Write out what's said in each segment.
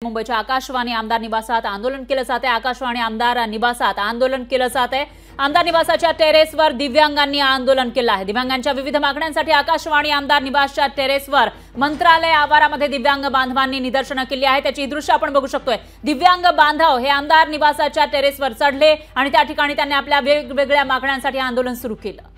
मुंबईच्या आकाशवाणी आमदार निवासात आंदोलन केलं जाते। आकाशवाणी आमदार निवासात आंदोलन केलं जाते। आमदार निवासाच्या टेरेसवर दिव्यांगांनी आंदोलन केलं आहे। दिव्यांगांच्या विविध मागण्यांसाठी आकाशवाणी आमदार निवासच्या टेरेसवर मंत्रालय आवारामध्ये दिव्यांग बांधवांनी निदर्शनं केली आहे। त्याची दृश्य आपण बघू शकतोय। दिव्यांग बांधव हे आमदार निवासाच्या टेरेसवर चढले आणि त्या ठिकाणी त्यांनी आपल्या वेगवेगळ्या मागण्यांसाठी आंदोलन सुरू केलं।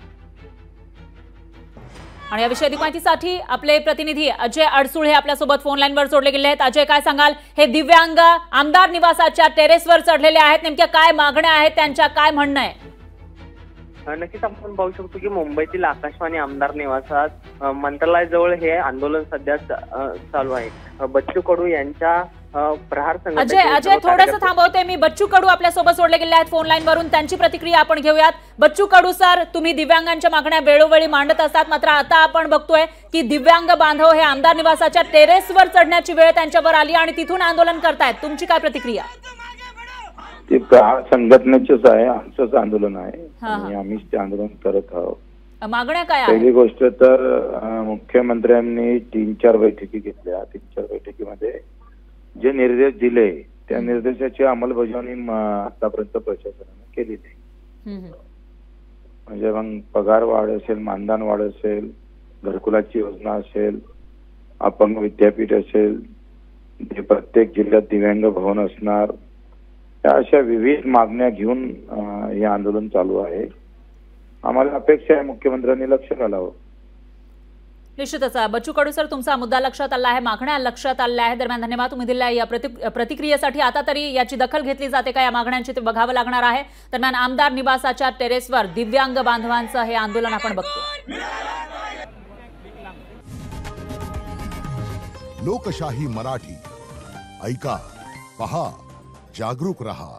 आणि याविषयी अधिक माहितीसाठी आपले प्रतिनिधी अजय अडसूळ हे आपल्या सोबत फोन लाईनवर जोडले गेले आहेत। अजय, काय सांगाल? हे दिव्यांग आमदार निवासाच्या टेरेसवर चढलेले आहेत, नेमक्या काय मागण्या आहेत, त्यांच्या काय म्हणणं आहे? नक्कीच आपण पाहू शकतो की मुंबईतील आकाशवाणी आमदार निवासात मंत्रालयाजवळ हे आंदोलन सध्या चालू आहे। बच्चू कडू यांच्या प्रहार अजय थोडंसं थांबवते मी। बच्चू कडू आपल्या सोबत जोडले गेले आहेत फोन लाईन वरून, त्यांची प्रतिक्रिया आपण घेऊयात। बच्चू कडू सर, तुम्ही दिव्यांगांच्या मागण्या वेळोवेळी मांडत असतात, मात्र आता आपण बघतोय की दिव्यांग बांधव हे आमदार निवासाच्या टेरेसवर चढण्याची वेळ त्यांच्यावर आली आणि तिथून आंदोलन करतायत। तुमची काय प्रतिक्रिया? ते प्रहार संघटनेचेच आहे, आमचंच आंदोलन आहे आणि आम्हीच ते आंदोलन करत आहोत। मागण्या काय आहेत? पहिली गोष्ट तर मुख्यमंत्र्यांनी 3-4 बैठकी घेतल्या। 3-4 बैठकीमध्ये जे निर्देश दिले त्या निर्देशाची अंमलबजावणी आतापर्यंत प्रशासनाने केली नाही। म्हणजे मग पगार वाढ असेल, मानधन वाढ असेल, घरकुलाची योजना असेल, अपंग विद्यापीठ असेल, प्रत्येक जिल्ह्यात दिव्यांग भवन असणार, या अशा विविध मागण्या घेऊन हे आंदोलन चालू आहे। आम्हाला अपेक्षा आहे मुख्यमंत्र्यांनी लक्ष घालावं। निश्चितच बच्चू कडू सर, तुमचा मुद्दा लक्षात आला आहे, मागण्या लक्षात आल्या आहेत। दरम्यान धन्यवाद तुम्ही दिलेल्या या प्रतिक्रियेसाठी। आता तरी याची दखल घेतली जाते का या मागण्यांची ते बघावं लागणार आहे। दरम्यान आमदार निवासाच्या टेरेसवर दिव्यांग बांधवांचं हे आंदोलन आपण बघतो। लोकशाही मराठी ऐका, पहा, जागरूक रहा।